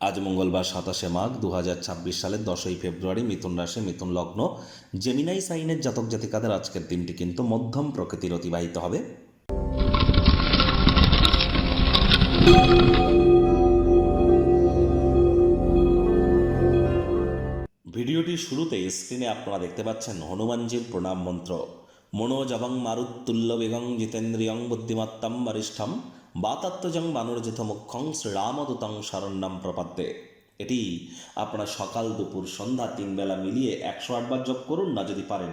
আজ মঙ্গলবার 27 মাঘ 2026 সালের 10ই ফেব্রুয়ারি, মিথুন রাশি, মিথুন লগ্ন, জেমিনাই সাইনের জাতক জাতিকাদের আজকের দিনটি কিন্তু মধ্যম প্রকৃতির অতিবাহিত হবে। ভিডিওটির শুরুতে স্ক্রিনে আপনারা দেখতে পাচ্ছেন হনুমানজির প্রণাম মন্ত্র। মনোজবং মারুত্তুল্য বেগং জিতেন্দ্রিয়ং বুদ্ধিমত্তম বরিষ্ঠম বাতাত্মজং বানরজিত মুখ্যং শ্রীরামদূতং শরণ্যম প্রপদ্যে। এটি আপনারা সকাল দুপুর সন্ধ্যা 3 বেলা মিলিয়ে 108 বার জপ করুন না যদি পারেন।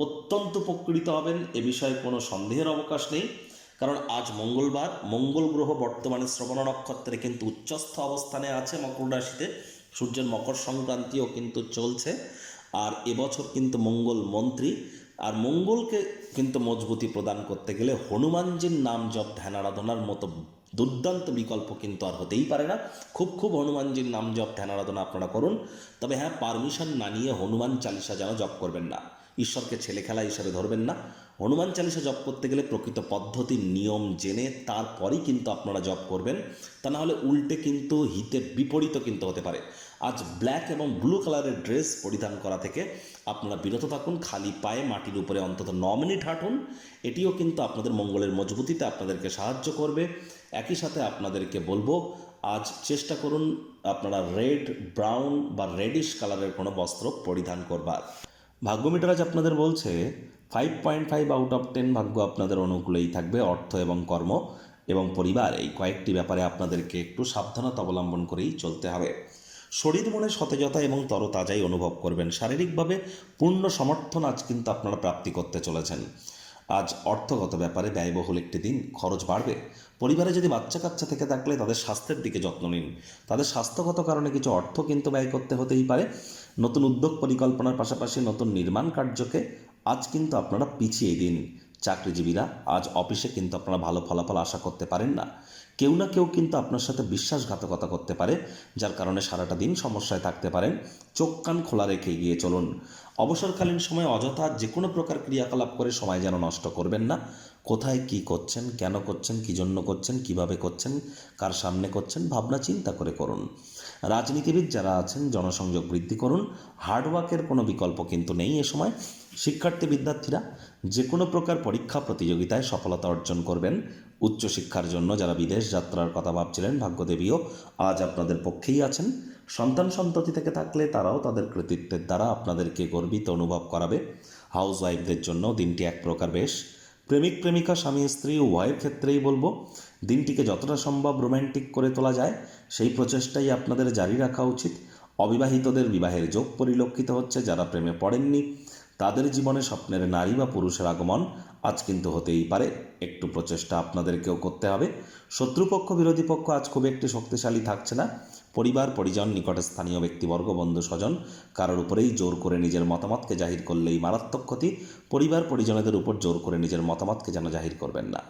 অত্যন্ত উপকৃত হবেন, এ বিষয়ে কোনো সন্দেহের অবকাশ নেই। কারণ আজ মঙ্গলবার, মঙ্গল গ্রহ বর্তমানে শ্রবণ নক্ষত্রে কিন্তু উচ্চস্থ অবস্থানে আছে মকর রাশিতে। সূর্যের মকর সংক্রান্তিও কিন্তু চলছে। আর এবছর কিন্তু মঙ্গল মন্ত্রী, আর মঙ্গলকে কিন্তু মজবুতি প্রদান করতে গেলে হনুমানজির নাম জপ ধ্যান আরাধনার মতো দুর্দান্ত বিকল্প কিন্তু আর হতেই পারে না। খুব হনুমানজির নাম জপ ধ্যান আরাধনা আপনারা করুন। তবে হ্যাঁ, পারমিশন না নিয়ে হনুমান চালিসা যেন জপ করবেন না। ঈশ্বরকে ছেলে খেলা হিসাবে ধরবেন না। হনুমান চালিসা জপ করতে গেলে প্রকৃত পদ্ধতির নিয়ম জেনে তারপরই কিন্তু আপনারা জপ করবেন। তা না হলে উল্টে কিন্তু হিতে বিপরীত কিন্তু হতে পারে। আজ ব্ল্যাক এবং ব্লু কালারের ড্রেস পরিধান করা থেকে আপনারা বিরত থাকুন। খালি পায়ে মাটির উপরে অন্তত 9 মিনিট হাঁটুন। এটিও কিন্তু আপনাদের মঙ্গলের মজবুতিতে আপনাদেরকে সাহায্য করবে। একই সাথে আপনাদেরকে বলবো, আজ চেষ্টা করুন আপনারা রেড, ব্রাউন বা রেডিশ কালারের কোনো বস্ত্র পরিধান করবার। ভাগ্য মিটার আজ আপনাদের বলছে 5.5 আউট অফ 10 ভাগ্য আপনাদের অনুকূলেই থাকবে। অর্থ এবং কর্ম এবং পরিবার, এই কয়েকটি ব্যাপারে আপনাদেরকে একটু সাবধানতা অবলম্বন করেই চলতে হবে। শরীর মনে সতেজতা এবং তরতাজাই অনুভব করবেন। শারীরিকভাবে পূর্ণ সমর্থন আজ কিন্তু আপনারা প্রাপ্তি করতে চলেছেন। আজ অর্থগত ব্যাপারে ব্যয়বহুল একটি দিন, খরচ বাড়বে। পরিবারে যদি বাচ্চা কাচ্চা থেকে থাকলে তাদের স্বাস্থ্যের দিকে যত্ন নিন। তাদের স্বাস্থ্যগত কারণে কিছু অর্থ কিন্তু ব্যয় করতে হতেই পারে। নতুন উদ্যোগ পরিকল্পনার পাশাপাশি নতুন নির্মাণ কার্যকে আজ কিন্তু আপনারা পিছিয়ে দিন। চাকরিজীবীরা, আজ অফিসে কিন্তু আপনারা ভালো ফলাফল আশা করতে পারেন না। কেউ না কেউ কিন্তু আপনার সাথে বিশ্বাসঘাতকতা করতে পারে, যার কারণে সারাটা দিন সমস্যায় থাকতে পারেন। চোখ কান খোলা রেখে এগিয়ে চলুন। অবসরকালীন সময়ে অযথা যে কোনো প্রকার ক্রিয়াকলাপ করে সময় যেন নষ্ট করবেন না। কোথায় কি করছেন, কেন করছেন, কী জন্য করছেন, কিভাবে করছেন, কার সামনে করছেন, ভাবনা চিন্তা করে করুন। রাজনীতিবিদ যারা আছেন, জনসংযোগ বৃদ্ধি করুন। হার্ডওয়ার্কের কোনো বিকল্প কিন্তু নেই এ সময়। শিক্ষার্থী বিদ্যার্থীরা যে কোনো প্রকার পরীক্ষা প্রতিযোগিতায় সফলতা অর্জন করবেন। উচ্চশিক্ষার জন্য যারা বিদেশ যাত্রার কথা ভাবছিলেন, ভাগ্যদেবীও আজ আপনাদের পক্ষেই আছেন। সন্তান সন্ততি থেকে থাকলে তারাও তাদের কৃতিত্বের দ্বারা আপনাদেরকে গর্বিত অনুভব করাবে। হাউস ওয়াইফদের জন্য দিনটি এক প্রকার বেশ। প্রেমিক প্রেমিকা, স্বামী স্ত্রী উভয়ের ক্ষেত্রেই বলবো, দিনটিকে যতটা সম্ভব রোম্যান্টিক করে তোলা যায় সেই প্রচেষ্টাই আপনাদের জারি রাখা উচিত। অবিবাহিতদের বিবাহের যোগ পরিলক্ষিত হচ্ছে। যারা প্রেমে পড়েননি তাদের জীবনে স্বপ্নের নারী বা পুরুষের আগমন আজ কিন্তু হতেই পারে। একটু প্রচেষ্টা আপনাদেরকেও করতে হবে। শত্রুপক্ষ, বিরোধী পক্ষ আজ খুব একটি শক্তিশালী থাকছে না। পরিবার পরিজন, নিকটে স্থানীয় ব্যক্তিবর্গ, বন্ধু স্বজন কারোর উপরেই জোর করে নিজের মতামতকে জাহির করলেই মারাত্মক ক্ষতি। পরিবার পরিজনদের উপর জোর করে নিজের মতামতকে যেন জাহির করবেন না।